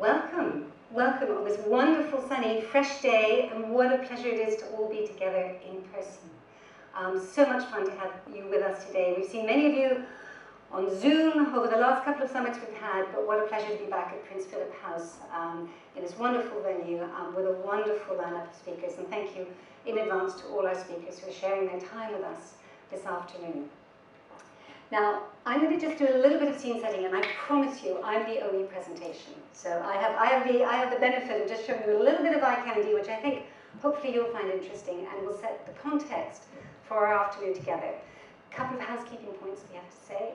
welcome. Welcome on this wonderful, sunny, fresh day, and what a pleasure it is to all be together in person. So much fun to have you with us today. We've seen many of you on Zoom over the last couple of summits we've had, but what a pleasure to be back at Prince Philip House in this wonderful venue with a wonderful lineup of speakers. And thank you in advance to all our speakers who are sharing their time with us this afternoon. Now, I'm going to just do a little bit of scene setting, and I promise you, I'm the only presentation. So I have the benefit of just showing you a little bit of eye candy, which I think hopefully you'll find interesting, and will set the context for our afternoon together. A couple of housekeeping points we have to say.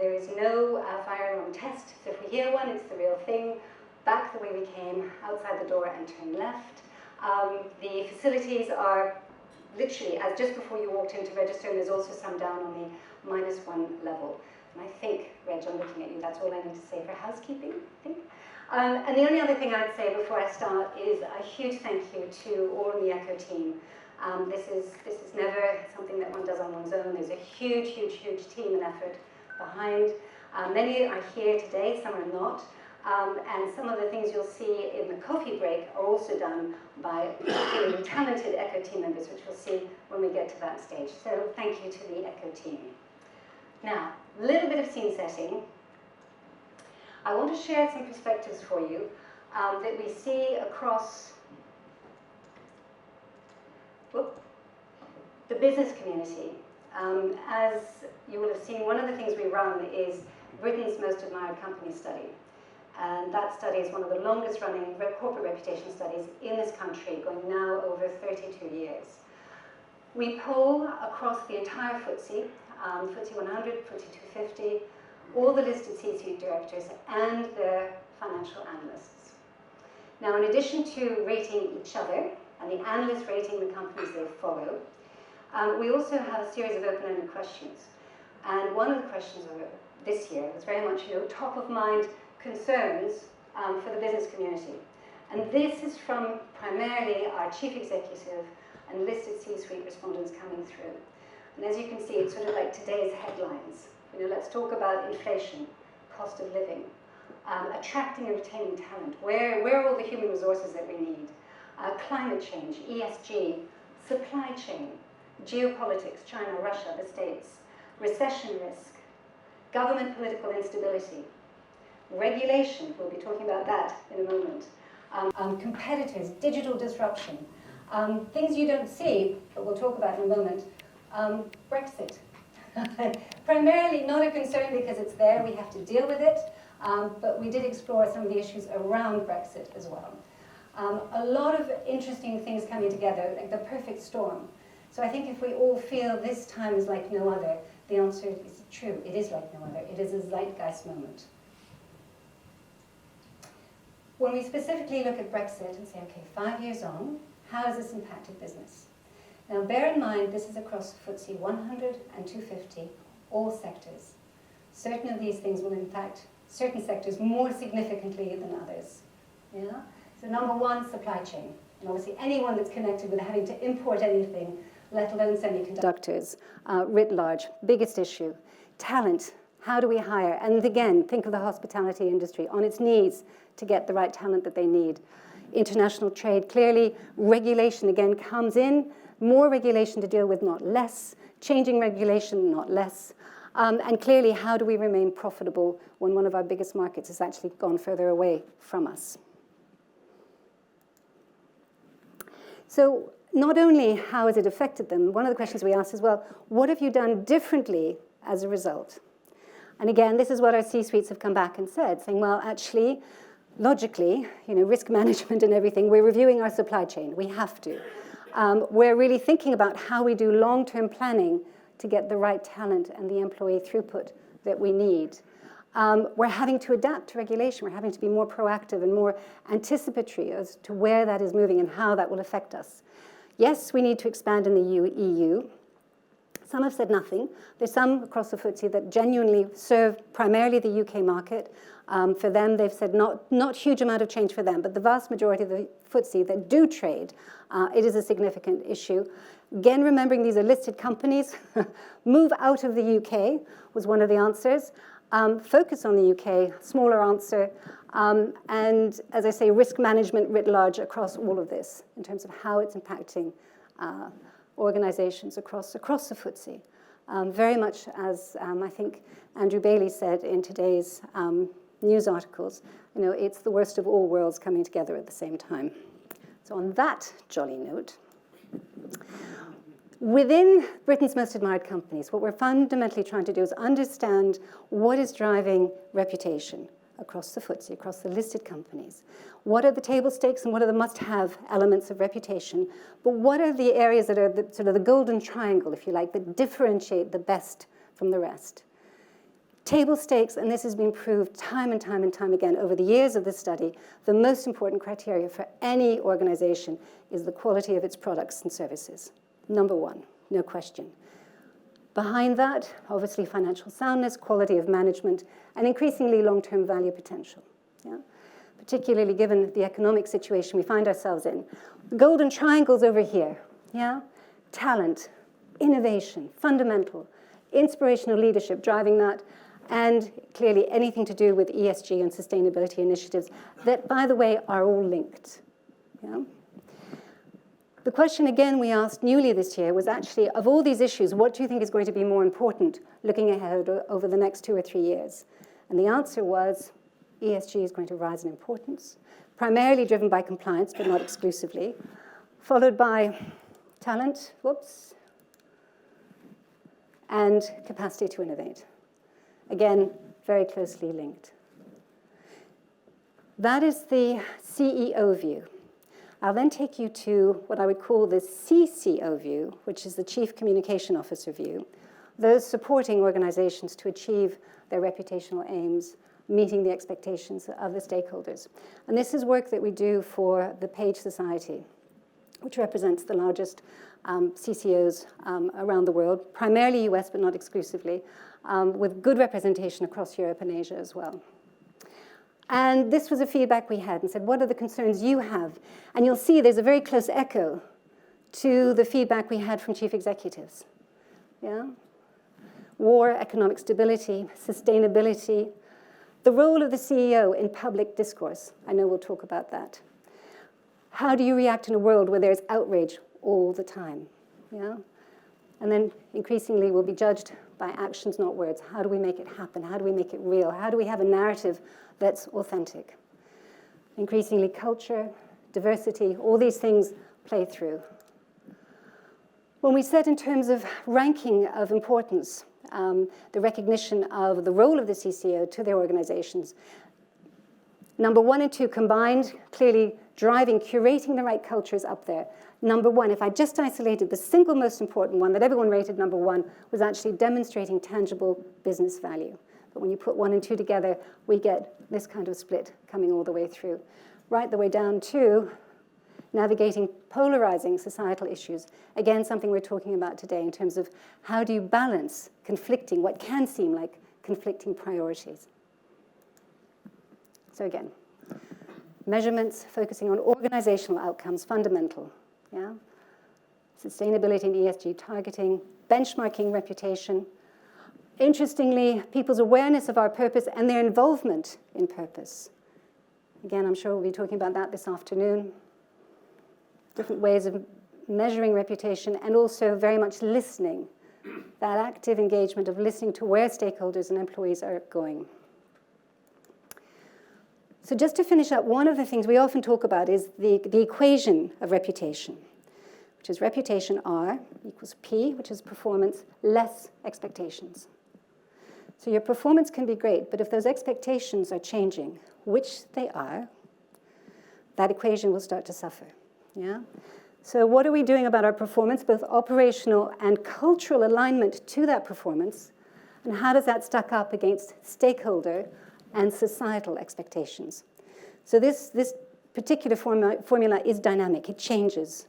There is no fire alarm test, so if we hear one, it's the real thing. Back the way we came, outside the door, and turn left. The facilities are literally, as just before you walked in to register, and there's also some down on the -1 level. And I think, Reg, I'm looking at you, that's all I need to say for housekeeping, I think. And the only other thing I'd say before I start is a huge thank you to all in the ECHO team. This is never something that one does on one's own. There's a huge, huge, huge team and effort behind. Many are here today, some are not. And some of the things you'll see in the coffee break are also done by really talented ECHO team members, which we'll see when we get to that stage. So thank you to the ECHO team. Now, a little bit of scene setting. I want to share some perspectives for you that we see across the business community. As you will have seen, one of the things we run is Britain's Most Admired Company study. And that study is one of the longest running corporate reputation studies in this country, going now over 32 years. We poll across the entire FTSE, FTSE 100, FTSE 250, all the listed C-suite directors and their financial analysts. Now, in addition to rating each other, and the analysts rating the companies they follow, we also have a series of open-ended questions. And one of the questions this year was very much, top of mind concerns for the business community. And this is from primarily our chief executive and listed C-suite respondents coming through. And as you can see, it's sort of like today's headlines. Let's talk about inflation, cost of living, attracting and retaining talent. Where are all the human resources that we need? Climate change, ESG, supply chain, geopolitics, China, Russia, the States, recession risk, government political instability, regulation, we'll be talking about that in a moment, competitors, digital disruption, things you don't see, but we'll talk about in a moment, Brexit. Primarily not a concern because it's there, we have to deal with it, but we did explore some of the issues around Brexit as well. A lot of interesting things coming together, like the perfect storm. So I think if we all feel this time is like no other, the answer is true, it is like no other. It is a zeitgeist moment. When we specifically look at Brexit and say, okay, 5 years on, how has this impacted business? Now bear in mind, this is across FTSE 100 and 250, all sectors. Certain of these things will impact certain sectors more significantly than others. Yeah? So number one, supply chain. And obviously anyone that's connected with having to import anything, let alone semiconductors, writ large, biggest issue. Talent, how do we hire? And again, think of the hospitality industry on its knees to get the right talent that they need. International trade, clearly regulation again comes in, more regulation to deal with, not less, changing regulation, not less. And clearly, how do we remain profitable when one of our biggest markets has actually gone further away from us? So not only how has it affected them, one of the questions we asked is, well, what have you done differently as a result? And again, this is what our C-suites have come back and said, saying, well, actually, logically, risk management and everything, we're reviewing our supply chain. We have to. We're really thinking about how we do long-term planning to get the right talent and the employee throughput that we need. We're having to adapt to regulation. We're having to be more proactive and more anticipatory as to where that is moving and how that will affect us. Yes, we need to expand in the EU. Some have said nothing. There's some across the FTSE that genuinely serve primarily the UK market. For them, they've said not huge amount of change for them, but the vast majority of the FTSE that do trade, it is a significant issue. Again, remembering these are listed companies, move out of the UK was one of the answers. Focus on the UK, smaller answer, and as I say, risk management writ large across all of this in terms of how it's impacting organizations across the FTSE. Very much as I think Andrew Bailey said in today's news articles, it's the worst of all worlds coming together at the same time. So on that jolly note, within Britain's most admired companies, what we're fundamentally trying to do is understand what is driving reputation across the FTSE, across the listed companies. What are the table stakes and what are the must-have elements of reputation? But what are the areas that are sort of the golden triangle, if you like, that differentiate the best from the rest? Table stakes, and this has been proved time and time and time again over the years of this study, the most important criteria for any organization is the quality of its products and services. Number one, no question. Behind that, obviously financial soundness, quality of management, and increasingly long-term value potential. Yeah? Particularly given the economic situation we find ourselves in. The golden triangle's over here. Yeah? Talent, innovation, fundamental, inspirational leadership driving that, and clearly anything to do with ESG and sustainability initiatives that, by the way, are all linked. Yeah? The question again we asked newly this year was actually, of all these issues, what do you think is going to be more important looking ahead over the next 2 or 3 years? And the answer was ESG is going to rise in importance, primarily driven by compliance, but not exclusively, followed by talent, and capacity to innovate. Again, very closely linked. That is the CEO view. I'll then take you to what I would call the CCO view, which is the Chief Communication Officer view, those supporting organizations to achieve their reputational aims, meeting the expectations of the stakeholders. And this is work that we do for the Page Society, which represents the largest CCOs around the world, primarily US, but not exclusively, with good representation across Europe and Asia as well. And this was a feedback we had and said, what are the concerns you have? And you'll see there's a very close echo to the feedback we had from chief executives. Yeah? War, economic stability, sustainability, the role of the CEO in public discourse. I know we'll talk about that. How do you react in a world where there's outrage all the time? Yeah? And then increasingly we'll be judged by actions, not words. How do we make it happen? How do we make it real? How do we have a narrative that's authentic? Increasingly culture, diversity, all these things play through. When we said in terms of ranking of importance, the recognition of the role of the CCO to their organizations, number 1 and 2 combined, clearly driving, curating the right cultures up there. Number 1, if I just isolated the single most important one that everyone rated number 1, was actually demonstrating tangible business value. But when you put 1 and 2 together, we get this kind of split coming all the way through. Right the way down to navigating polarizing societal issues. Again, something we're talking about today in terms of how do you balance conflicting, what can seem like conflicting priorities. So again, measurements focusing on organizational outcomes, fundamental. Yeah? Sustainability and ESG targeting, benchmarking reputation. Interestingly, people's awareness of our purpose and their involvement in purpose. Again, I'm sure we'll be talking about that this afternoon. Different ways of measuring reputation and also very much listening. That active engagement of listening to where stakeholders and employees are going. So just to finish up, one of the things we often talk about is the equation of reputation, which is reputation R equals P, which is performance, less expectations. So your performance can be great, but if those expectations are changing, which they are, that equation will start to suffer. Yeah? So what are we doing about our performance, both operational and cultural alignment to that performance, and how does that stack up against stakeholder and societal expectations? So this particular formula is dynamic. It changes.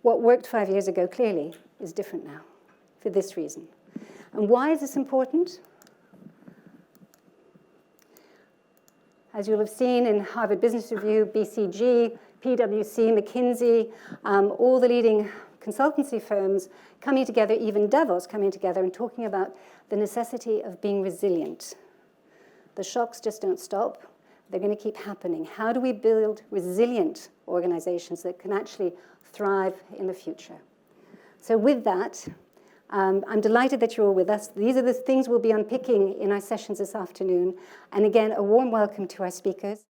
What worked 5 years ago clearly is different now for this reason. And why is this important? As you'll have seen in Harvard Business Review, BCG, PwC, McKinsey, all the leading consultancy firms coming together, even Davos coming together and talking about the necessity of being resilient. The shocks just don't stop. They're going to keep happening. How do we build resilient organizations that can actually thrive in the future? So with that, I'm delighted that you're all with us. These are the things we'll be unpicking in our sessions this afternoon. And again, a warm welcome to our speakers.